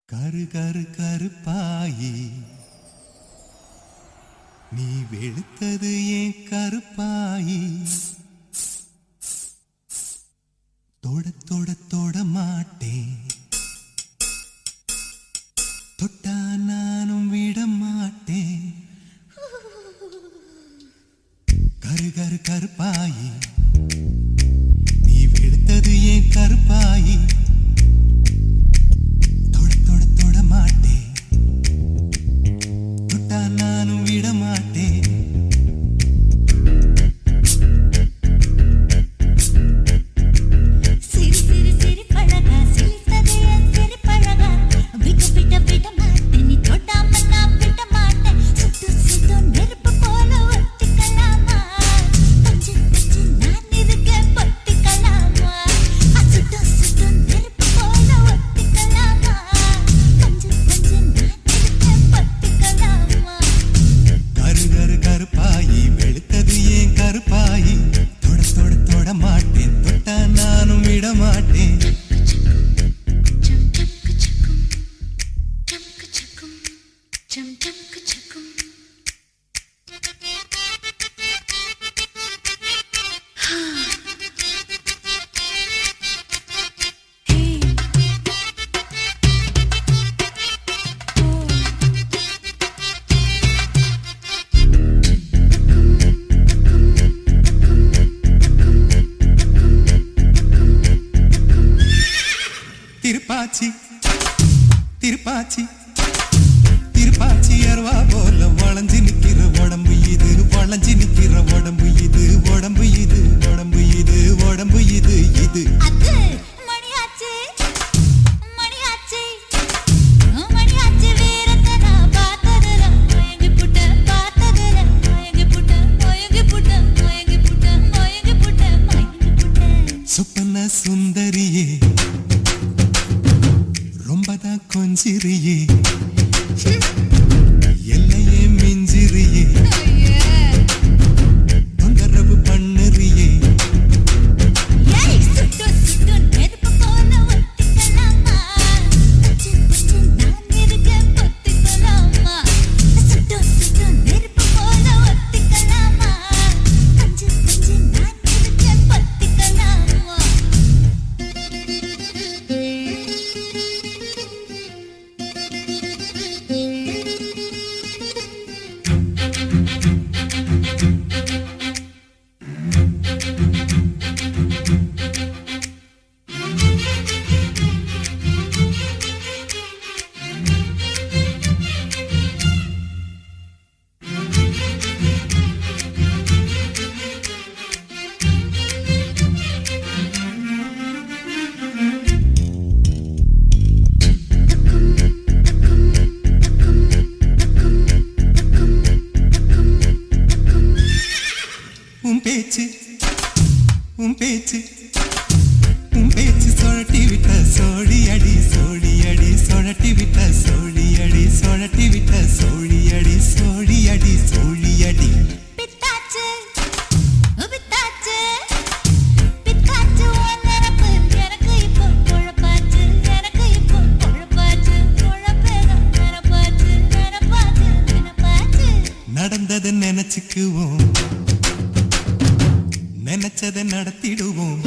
கரு கரு கருப்பாயி நீ வெளுத்தது ஏன் கருப்பாயி தொட தொட தொட மாட்டேன் தொட்டா நானும் விட மாட்டேன் கரு கரு கருப்பாயி நீ வெளுத்தது ஏன் கருப்பாயி நானும் விட மாட்டேன் சிரி சிரி சிரி பழகா சிரித்ததே சிரி பழகா விட்டு விட்ட விட மாட்டேன் நீ தொடாம நான் விட மாட்டேன் சுட்டு சுட்டு நெருப்பு போல ஒட்டிக்கலாமா பஞ்சு பஞ்சு நான் இருக்கேன் பத்திக்கலாமா சுட்டு சுட்டு நெருப்பு போல ஒட்டிக்கலாமா பஞ்சு பஞ்சு நான் இருக்கேன் பத்திக்கலாமா கரு கரு கருப்பாயி வெளுத்தது ஏன் கருப்பாயி தொட தொட தொட மாட்டேன் தொட்டா நானும் விட மாட்டேன் திருப்பாச்சி திருப்பாச்சி திருப்பாச்சி அருவா போல வளைஞ்சு நிக்கிற உடம்பு இது வளைஞ்சு நிக்கிற உடம்பு இது உடம்பு இது உடம்பு இது உடம்பு இது இது அது மணியாச்சி மணியாச்சி மணியாச்சி வீரத்தை நான் பார்த்ததுல மயங்கி புட்ட பார்த்ததுல மயங்கி புட்ட மயங்கி புட்ட மயங்கி புட்ட மயங்கி புட்ட மயங்கி புட்ட சொப்பன சுந்தரியே ரொம்பதான் கொஞ்சிரியே எல்லையே மிஞ்சிரியே தொந்தரவு பண்ணுறியே ஏய் சுட்டு சுட்டு நெருப்பு போல ஒட்டிக்கலாமா பஞ்சு பஞ்சு நான் இருக்கேன் பத்திக்கலாமா சுட்டு சுட்டு நெருப்பு போல ஒட்டிக்கலாமா பஞ்சு பஞ்சு நான் இருக்கேன் பத்திக்கலாமா உன் பேச்சு உன் பேச்சு உன் பேச்சு சொழட்டி விட்ட சோழி அடி சோழி அடி சொழட்டி விட்ட சோழி அடி சொழட்டி விட்ட சோழி அடி சோழி அடி சோழி அடி பித்தாச்சு பித்தாச்சு பித்தாச்சு உன் நினப்பு எனக்கு இப்போ குழப்பாச்சு எனக்கு இப்போ குழப்பாச்சு குழப்பேதான் நினப்பாச்சு நினப்பாச்சு நினப்பாச்சு நடந்ததை நினைச்சுக்குவோம் நினைச்சதை நடத்திடுவோம்